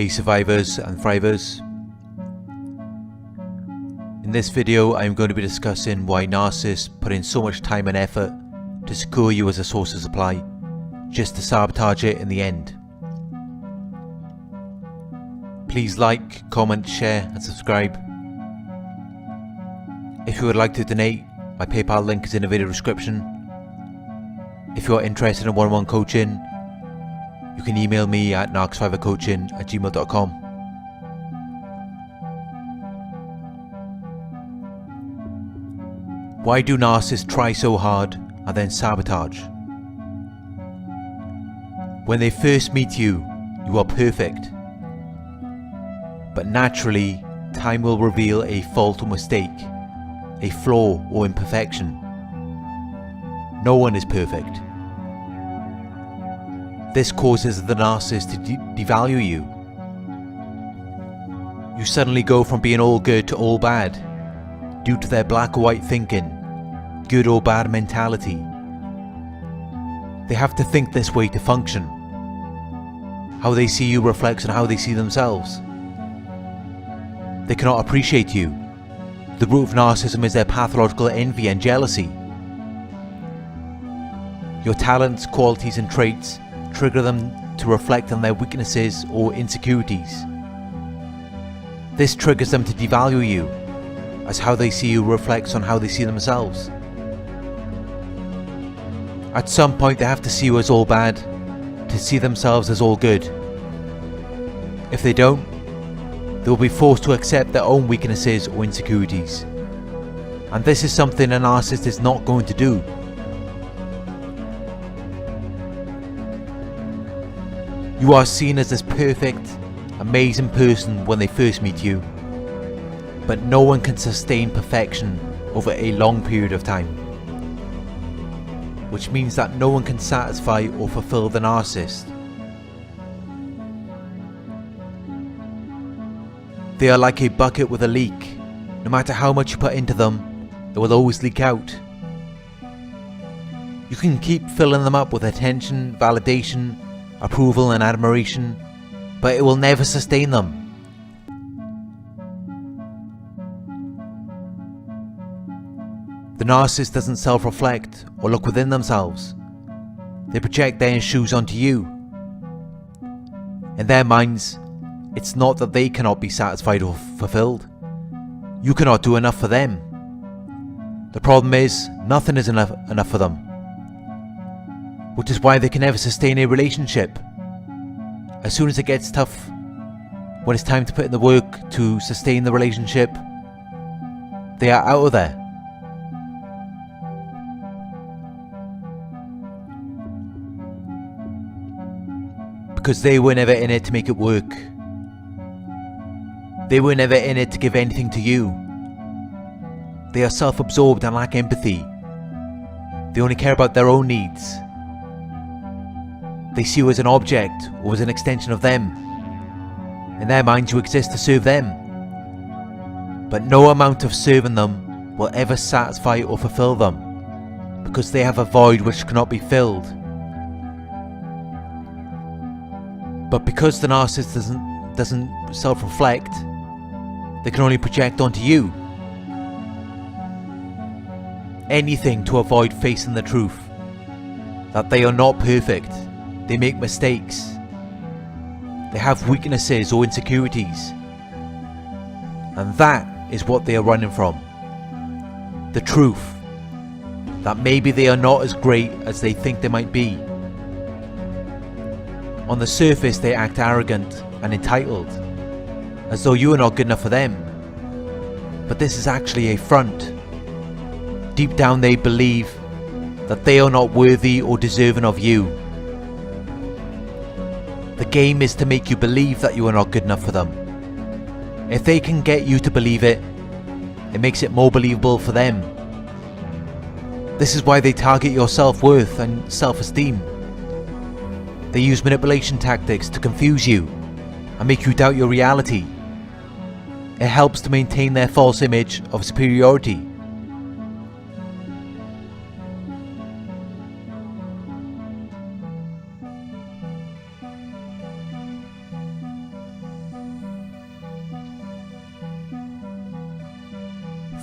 Hey survivors and thrivers. In this video I am going to be discussing why narcissists put in so much time and effort to secure you as a source of supply, just to sabotage it in the end. Please like, comment, share and subscribe. If you would like to donate, my PayPal link is in the video description. If you are interested in one-on-one coaching, you can email me at narcsurvivorcoaching@gmail.com. Why do narcissists try so hard and then sabotage? When they first meet you, you are perfect. But naturally, time will reveal a fault or mistake, a flaw or imperfection. No one is perfect. This causes the narcissist to devalue you. You suddenly go from being all good to all bad, due to their black or white thinking, good or bad mentality. They have to think this way to function. How they see you reflects on how they see themselves. They cannot appreciate you. The root of narcissism is their pathological envy and jealousy. Your talents, qualities and traits trigger them to reflect on their weaknesses or insecurities. This triggers them to devalue you, as how they see you reflects on how they see themselves. At some point they have to see you as all bad, to see themselves as all good. If they don't, they will be forced to accept their own weaknesses or insecurities. And this is something a narcissist is not going to do. You are seen as this perfect, amazing person when they first meet you, but no one can sustain perfection over a long period of time. Which means that no one can satisfy or fulfill the narcissist. They are like a bucket with a leak. No matter how much you put into them, it will always leak out. You can keep filling them up with attention, validation, approval and admiration, but it will never sustain them. The narcissist doesn't self-reflect or look within themselves. They project their shoes onto you. In their minds, it's not that they cannot be satisfied or fulfilled. You cannot do enough for them. The problem is, nothing is enough for them. Which is why they can never sustain a relationship. As soon as it gets tough, when it's time to put in the work to sustain the relationship, they are out of there. Because they were never in it to make it work. They were never in it to give anything to you. They are self-absorbed and lack empathy. They only care about their own needs. They see you as an object or as an extension of them. In their minds you exist to serve them. But no amount of serving them will ever satisfy or fulfill them, because they have a void which cannot be filled. But because the narcissist doesn't self-reflect, they can only project onto you. Anything to avoid facing the truth, that they are not perfect. They make mistakes. They have weaknesses or insecurities. And that is what they are running from. The truth. That maybe they are not as great as they think they might be. On the surface they act arrogant and entitled, as though you are not good enough for them. But this is actually a front. Deep down they believe that they are not worthy or deserving of you. The game is to make you believe that you are not good enough for them. If they can get you to believe it, it makes it more believable for them. This is why they target your self-worth and self-esteem. They use manipulation tactics to confuse you and make you doubt your reality. It helps to maintain their false image of superiority.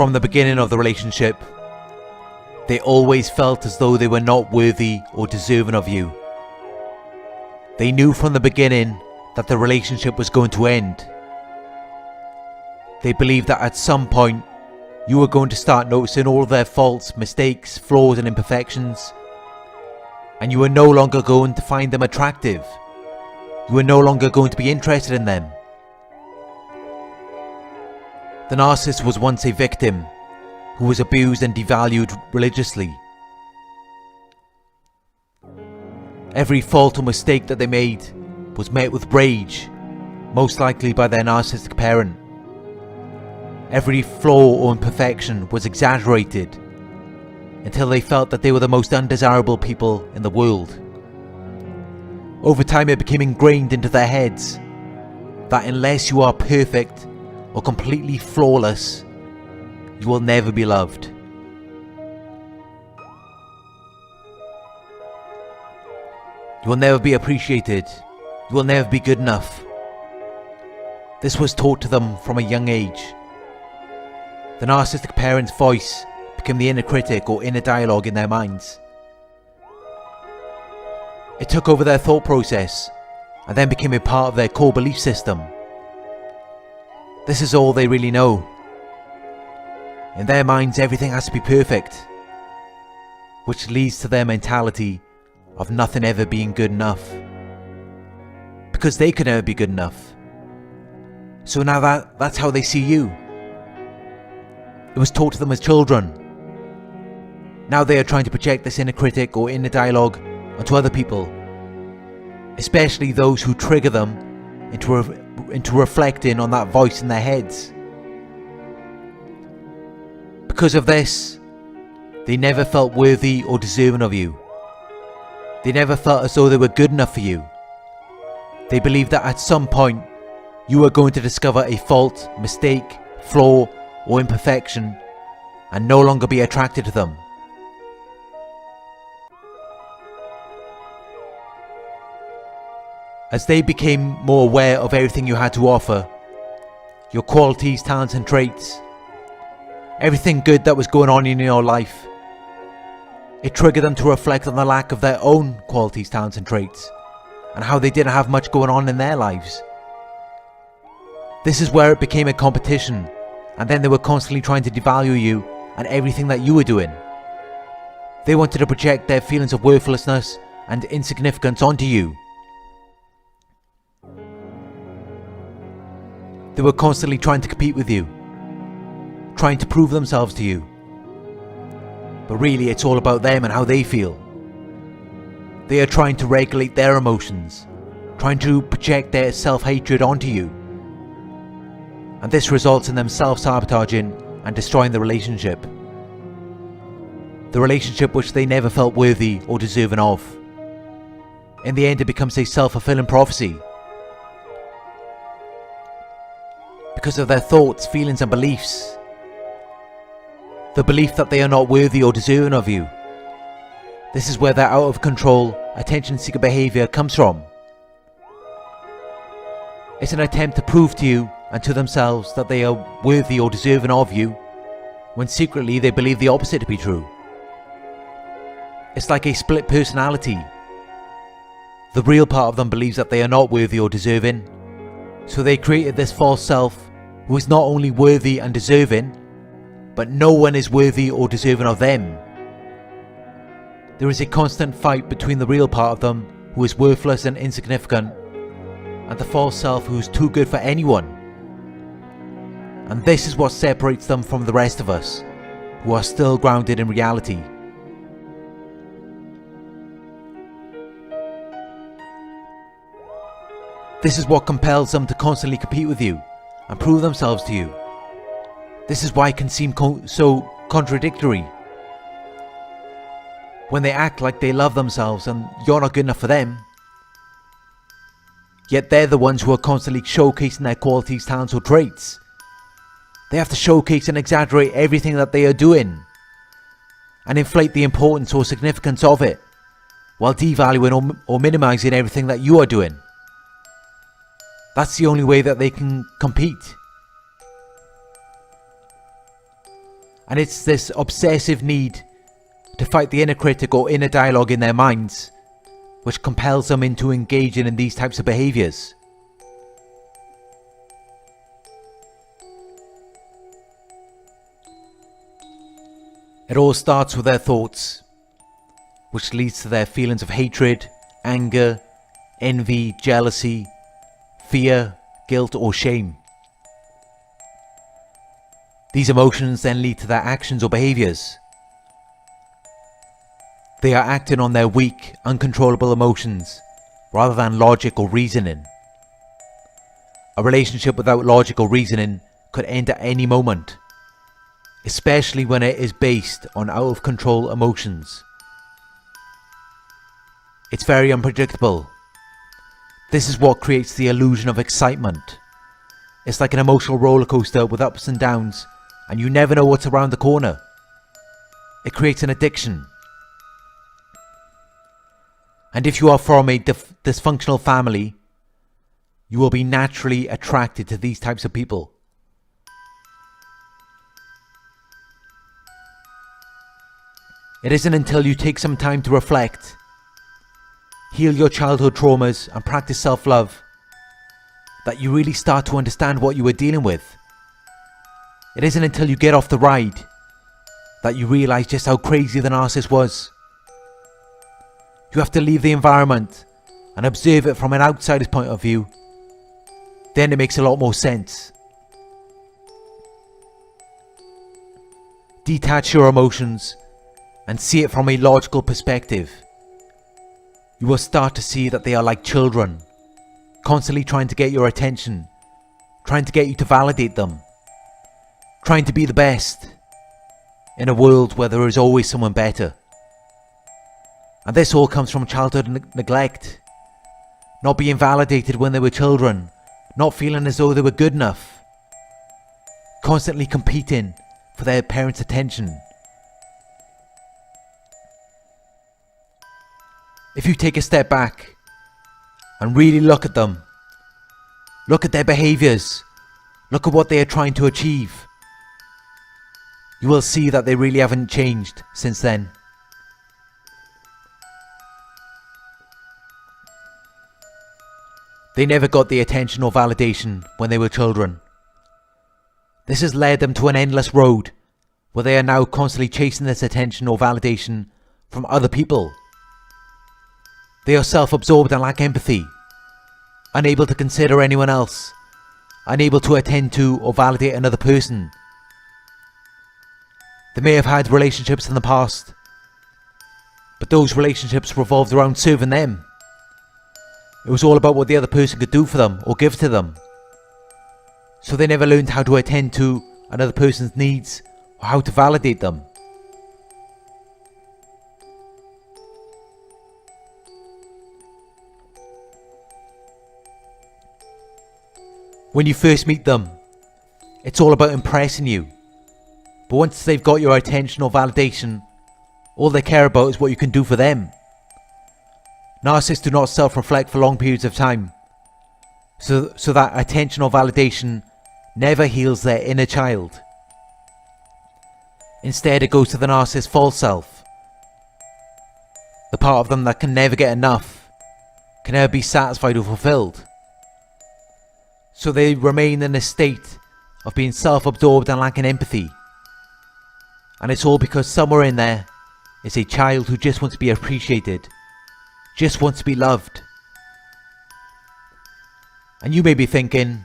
From the beginning of the relationship, they always felt as though they were not worthy or deserving of you. They knew from the beginning that the relationship was going to end. They believed that at some point you were going to start noticing all of their faults, mistakes, flaws and imperfections, and you were no longer going to find them attractive. You were no longer going to be interested in them. The narcissist was once a victim who was abused and devalued religiously. Every fault or mistake that they made was met with rage, most likely by their narcissistic parent. Every flaw or imperfection was exaggerated until they felt that they were the most undesirable people in the world. Over time it became ingrained into their heads that unless you are perfect or completely flawless, you will never be loved. You will never be appreciated. You will never be good enough. This was taught to them from a young age. The narcissistic parent's voice became the inner critic or inner dialogue in their minds. It took over their thought process and then became a part of their core belief system. This is all they really know. In their minds, everything has to be perfect, which leads to their mentality of nothing ever being good enough, because they could never be good enough. So now that's how they see you. It was taught to them as children. Now they are trying to project this inner critic or inner dialogue onto other people, especially those who trigger them into reflecting on that voice in their heads. Because of this, they never felt worthy or deserving of you. They never felt as though they were good enough for you. They believed that at some point you were going to discover a fault, mistake, flaw or imperfection and no longer be attracted to them. As they became more aware of everything you had to offer, your qualities, talents and traits, everything good that was going on in your life, it triggered them to reflect on the lack of their own qualities, talents and traits, and how they didn't have much going on in their lives. This is where it became a competition, and then they were constantly trying to devalue you and everything that you were doing. They wanted to project their feelings of worthlessness and insignificance onto you. They were constantly trying to compete with you, trying to prove themselves to you. But really it's all about them and how they feel. They are trying to regulate their emotions, trying to project their self-hatred onto you. And this results in them self-sabotaging and destroying the relationship. The relationship which they never felt worthy or deserving of. In the end it becomes a self-fulfilling prophecy. Because of their thoughts, feelings and beliefs. The belief that they are not worthy or deserving of you. This is where their out of control, attention-seeker behaviour comes from. It's an attempt to prove to you and to themselves that they are worthy or deserving of you, when secretly they believe the opposite to be true. It's like a split personality. The real part of them believes that they are not worthy or deserving, so they created this false self who is not only worthy and deserving, but no one is worthy or deserving of them. There is a constant fight between the real part of them, who is worthless and insignificant, and the false self who is too good for anyone. And this is what separates them from the rest of us, who are still grounded in reality. This is what compels them to constantly compete with you and prove themselves to you. This is why it can seem so contradictory. When they act like they love themselves and you're not good enough for them, yet they're the ones who are constantly showcasing their qualities, talents or traits. They have to showcase and exaggerate everything that they are doing and inflate the importance or significance of it, while devaluing or minimizing everything that you are doing. That's the only way that they can compete. And it's this obsessive need to fight the inner critic or inner dialogue in their minds which compels them into engaging in these types of behaviours. It all starts with their thoughts, which leads to their feelings of hatred, anger, envy, jealousy, fear, guilt or shame. These emotions then lead to their actions or behaviours. They are acting on their weak, uncontrollable emotions rather than logic or reasoning. A relationship without logic or reasoning could end at any moment, especially when it is based on out of control emotions. It's very unpredictable. This is what creates the illusion of excitement. It's like an emotional roller coaster with ups and downs, and you never know what's around the corner. It creates an addiction. And if you are from a dysfunctional family, you will be naturally attracted to these types of people. It isn't until you take some time to reflect, heal your childhood traumas and practice self-love that you really start to understand what you were dealing with. It isn't until you get off the ride that you realise just how crazy the narcissist was. You have to leave the environment and observe it from an outsider's point of view. Then it makes a lot more sense. Detach your emotions and see it from a logical perspective. You will start to see that they are like children, constantly trying to get your attention, trying to get you to validate them, trying to be the best in a world where there is always someone better. And this all comes from childhood neglect, not being validated when they were children, not feeling as though they were good enough, constantly competing for their parents' attention. If you take a step back and really look at them, look at their behaviours, look at what they are trying to achieve, you will see that they really haven't changed since then. They never got the attention or validation when they were children. This has led them to an endless road where they are now constantly chasing this attention or validation from other people. They are self-absorbed and lack empathy, unable to consider anyone else, unable to attend to or validate another person. They may have had relationships in the past, but those relationships revolved around serving them. It was all about what the other person could do for them or give to them. So they never learned how to attend to another person's needs or how to validate them. When you first meet them, it's all about impressing you. But once they've got your attention or validation, all they care about is what you can do for them. Narcissists do not self-reflect for long periods of time, so that attention or validation never heals their inner child. Instead, it goes to the narcissist's false self, the part of them that can never get enough, can never be satisfied or fulfilled. So they remain in a state of being self-absorbed and lacking empathy. And it's all because somewhere in there is a child who just wants to be appreciated, just wants to be loved. And you may be thinking,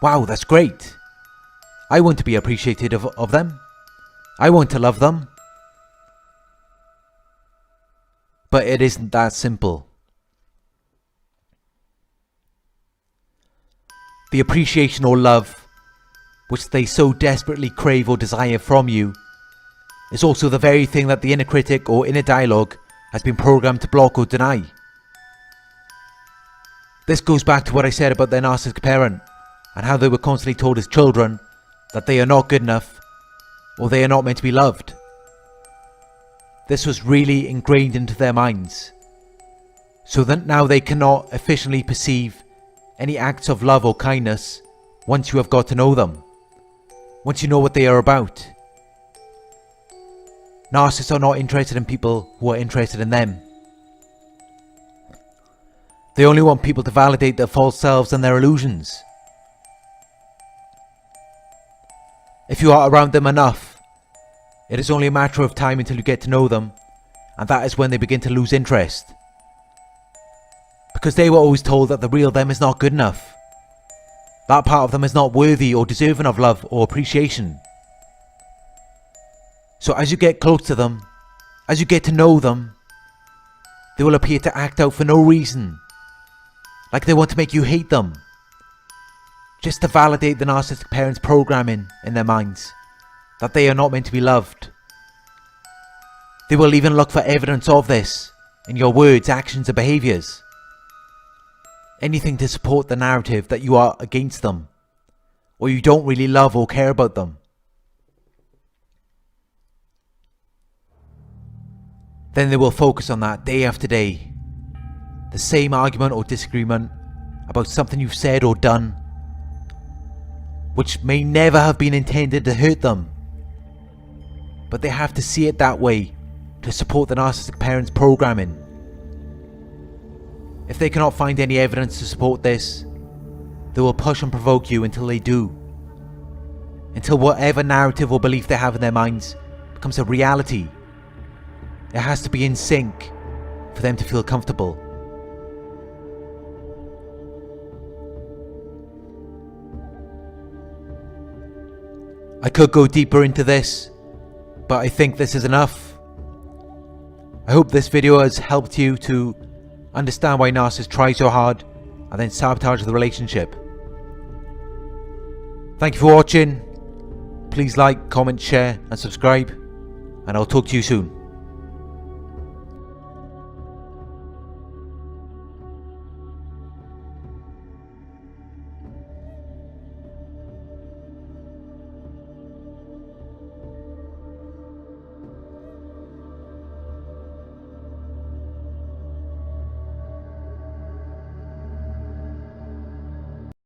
wow, that's great. I want to be appreciated of them. I want to love them. But it isn't that simple. The appreciation or love which they so desperately crave or desire from you is also the very thing that the inner critic or inner dialogue has been programmed to block or deny. This goes back to what I said about their narcissistic parent and how they were constantly told as children that they are not good enough or they are not meant to be loved. This was really ingrained into their minds, so that now they cannot efficiently perceive any acts of love or kindness once you have got to know them, once you know what they are about, Narcissists are not interested in people who are interested in them. They only want people to validate their false selves and their illusions. If you are around them enough, it is only a matter of time until you get to know them, and that is when they begin to lose interest. Because they were always told that the real them is not good enough. That part of them is not worthy or deserving of love or appreciation. So as you get close to them, as you get to know them, they will appear to act out for no reason. Like they want to make you hate them. Just to validate the narcissistic parents' programming in their minds that they are not meant to be loved. They will even look for evidence of this in your words, actions and behaviours. Anything to support the narrative that you are against them, or you don't really love or care about them. Then they will focus on that day after day. The same argument or disagreement about something you've said or done, which may never have been intended to hurt them. But they have to see it that way to support the narcissistic parents' programming. If they cannot find any evidence to support this, they will push and provoke you until they do. Until whatever narrative or belief they have in their minds becomes a reality. It has to be in sync for them to feel comfortable. I could go deeper into this, but I think this is enough. I hope this video has helped you to understand why narcissists try so hard and then sabotage the relationship. Thank you for watching. Please like, comment, share and subscribe, and I'll talk to you soon.